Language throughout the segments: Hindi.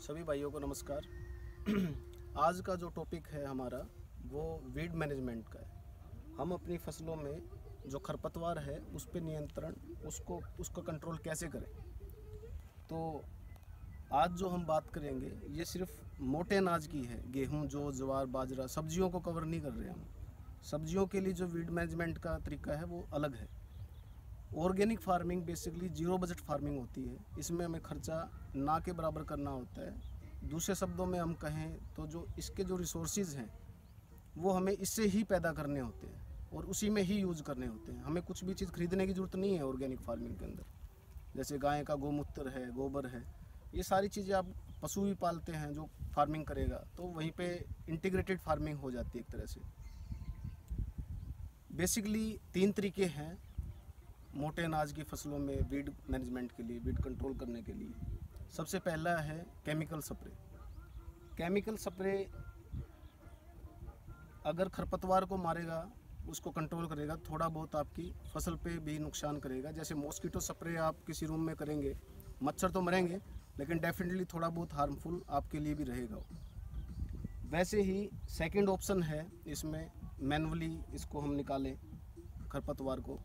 सभी भाइयों को नमस्कार। आज का जो टॉपिक है हमारा वो वीड मैनेजमेंट का है। हम अपनी फसलों में जो खरपतवार है उस पर नियंत्रण उसका कंट्रोल कैसे करें। तो आज जो हम बात करेंगे ये सिर्फ मोटे अनाज की है। गेहूं, जौ, ज्वार, बाजरा, सब्जियों को कवर नहीं कर रहे हम। सब्जियों के लिए जो वीड मैनेजमेंट का तरीका है वो अलग है। Organic farming basically zero budget farming होती है। इसमें हमें खर्चा ना के बराबर करना होता है। दूसरे शब्दों में हम कहें तो जो इसके जो रिसोर्सेज हैं वो हमें इससे ही पैदा करने होते हैं और उसी में ही यूज़ करने होते हैं। हमें कुछ भी चीज़ खरीदने की ज़रूरत नहीं है ऑर्गेनिक फार्मिंग के अंदर। जैसे गाय का गोमूत्र है, गोबर है, ये सारी चीज़ें आप पशु भी पालते हैं जो फार्मिंग करेगा तो वहीं पे इंटीग्रेटेड फार्मिंग हो जाती है एक तरह से। बेसिकली 3 तरीके हैं मोटे अनाज की फसलों में वीड मैनेजमेंट के लिए, वीड कंट्रोल करने के लिए। सबसे पहला है केमिकल स्प्रे। केमिकल स्प्रे अगर खरपतवार को मारेगा, उसको कंट्रोल करेगा, थोड़ा बहुत आपकी फसल पे भी नुकसान करेगा। जैसे मॉस्किटो स्प्रे आप किसी रूम में करेंगे, मच्छर तो मरेंगे लेकिन डेफिनेटली थोड़ा बहुत हार्मफुल आपके लिए भी रहेगा। वैसे ही सेकंड ऑप्शन है इसमें मैनुअली इसको हम निकालें खरपतवार को।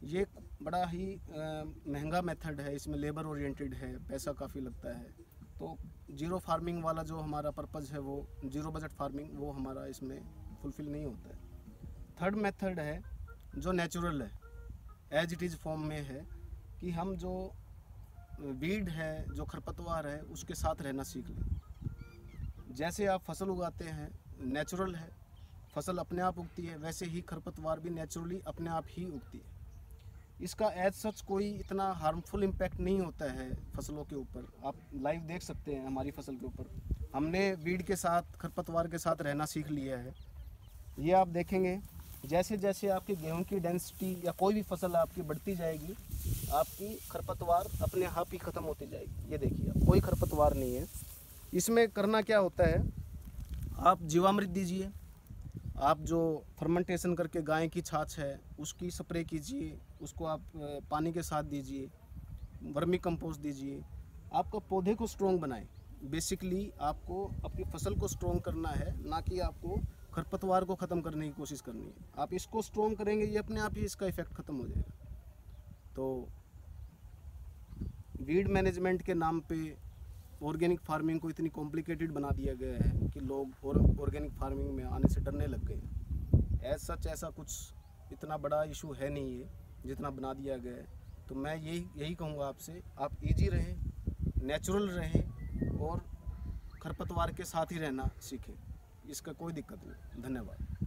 ये बड़ा ही महंगा मेथड है, इसमें लेबर ओरिएंटेड है, पैसा काफ़ी लगता है। तो जीरो फार्मिंग वाला जो हमारा पर्पज़ है वो जीरो बजट फार्मिंग, वो हमारा इसमें फुलफ़िल नहीं होता है। थर्ड मेथड है जो नेचुरल है, एज इट इज़ फॉर्म में है कि हम जो वीड है, जो खरपतवार है, उसके साथ रहना सीख लें। जैसे आप फसल उगाते हैं, नेचुरल है, फसल अपने आप उगती है, वैसे ही खरपतवार भी नेचुरली अपने आप ही उगती है। इसका एज सच कोई इतना हार्मफुल इम्पैक्ट नहीं होता है फसलों के ऊपर। आप लाइव देख सकते हैं हमारी फसल के ऊपर हमने वीड के साथ, खरपतवार के साथ रहना सीख लिया है। ये आप देखेंगे जैसे जैसे आपकी गेहूं की डेंसिटी या कोई भी फसल आपकी बढ़ती जाएगी, आपकी खरपतवार अपने आप ही ख़त्म होती जाएगी। ये देखिए, आप कोई खरपतवार नहीं है। इसमें करना क्या होता है, आप जीवामृत दीजिए, आप जो फर्मेंटेशन करके गाय की छाछ है उसकी स्प्रे कीजिए, उसको आप पानी के साथ दीजिए, वर्मी कंपोस्ट दीजिए। आपका पौधे को स्ट्रॉन्ग बनाए। बेसिकली आपको अपनी फसल को स्ट्रॉन्ग करना है, ना कि आपको खरपतवार को ख़त्म करने की कोशिश करनी है। आप इसको स्ट्रॉन्ग करेंगे, ये अपने आप ही इसका इफ़ेक्ट ख़त्म हो जाएगा। तो वीड मैनेजमेंट के नाम पे ऑर्गेनिक फार्मिंग को इतनी कॉम्प्लिकेटेड बना दिया गया है कि लोग ऑर्गेनिक फार्मिंग में आने से डरने लग गए। एज सच ऐसा कुछ इतना बड़ा इशू है नहीं है जितना बना दिया गया है। तो मैं यही कहूँगा आपसे, आप इजी रहें, नेचुरल रहें और खरपतवार के साथ ही रहना सीखें। इसका कोई दिक्कत नहीं। धन्यवाद।